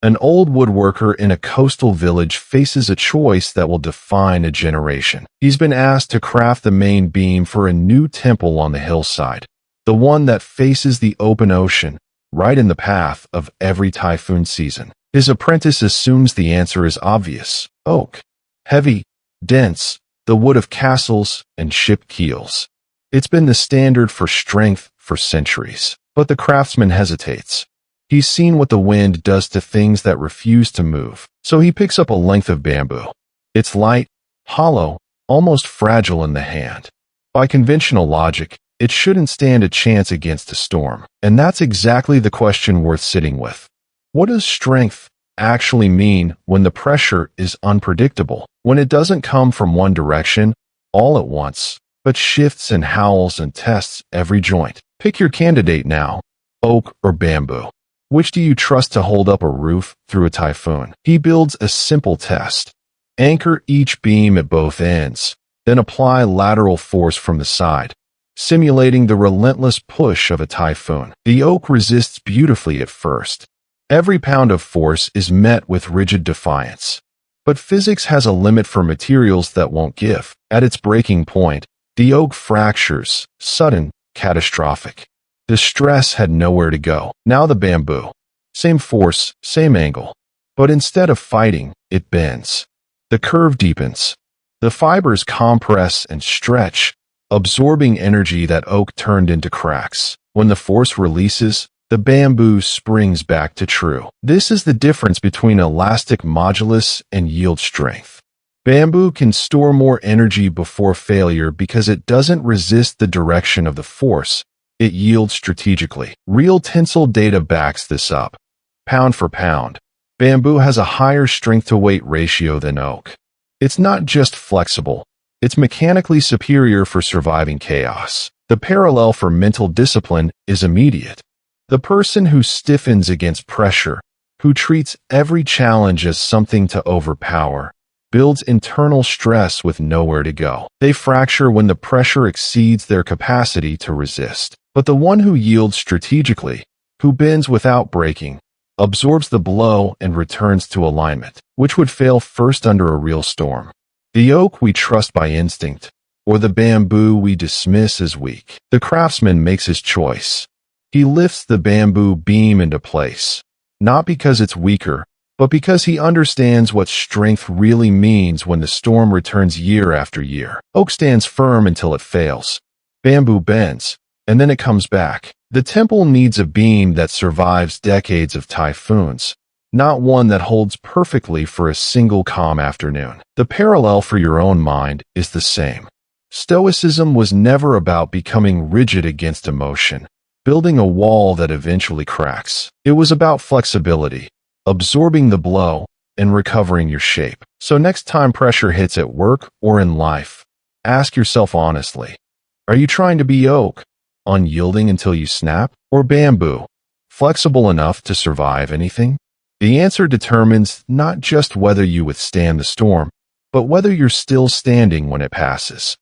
An old woodworker in a coastal village faces a choice that will define a generation. He's been asked to craft the main beam for a new temple on the hillside, the one that faces the open ocean, right in the path of every typhoon season. His apprentice assumes the answer is obvious: oak. Heavy, dense, the wood of castles and ship keels. It's been the standard for strength for centuries. But the craftsman hesitates. He's seen what the wind does to things that refuse to move, so he picks up a length of bamboo. It's light, hollow, almost fragile in the hand. By conventional logic, it shouldn't stand a chance against a storm. And that's exactly the question worth sitting with. What does strength actually mean when the pressure is unpredictable? When it doesn't come from one direction, all at once, but shifts and howls and tests every joint? Pick your candidate now, oak or bamboo. Which do you trust to hold up a roof through a typhoon? He builds a simple test. Anchor each beam at both ends, then apply lateral force from the side, simulating the relentless push of a typhoon. The oak resists beautifully at first. Every pound of force is met with rigid defiance. But physics has a limit for materials that won't give. At its breaking point, the oak fractures, sudden, catastrophic. The stress had nowhere to go. Now the bamboo. Same force, same angle. But instead of fighting, it bends. The curve deepens. The fibers compress and stretch, absorbing energy that oak turned into cracks. When the force releases, the bamboo springs back to true. This is the difference between elastic modulus and yield strength. Bamboo can store more energy before failure because it doesn't resist the direction of the force. It yields strategically. Real tensile data backs this up. Pound for pound, bamboo has a higher strength-to-weight ratio than oak. It's not just flexible, it's mechanically superior for surviving chaos. The parallel for mental discipline is immediate. The person who stiffens against pressure, who treats every challenge as something to overpower, builds internal stress with nowhere to go. They fracture when the pressure exceeds their capacity to resist. But the one who yields strategically, who bends without breaking, absorbs the blow and returns to alignment, which would fail first under a real storm. The oak we trust by instinct, or the bamboo we dismiss as weak. The craftsman makes his choice. He lifts the bamboo beam into place, not because it's weaker, but because he understands what strength really means when the storm returns year after year. Oak stands firm until it fails. Bamboo bends, and then it comes back. The temple needs a beam that survives decades of typhoons, not one that holds perfectly for a single calm afternoon. The parallel for your own mind is the same. Stoicism was never about becoming rigid against emotion, building a wall that eventually cracks. It was about flexibility, absorbing the blow, and recovering your shape. So next time pressure hits at work or in life, ask yourself honestly, are you trying to be oak, unyielding until you snap, or bamboo, flexible enough to survive anything? The answer determines not just whether you withstand the storm, but whether you're still standing when it passes.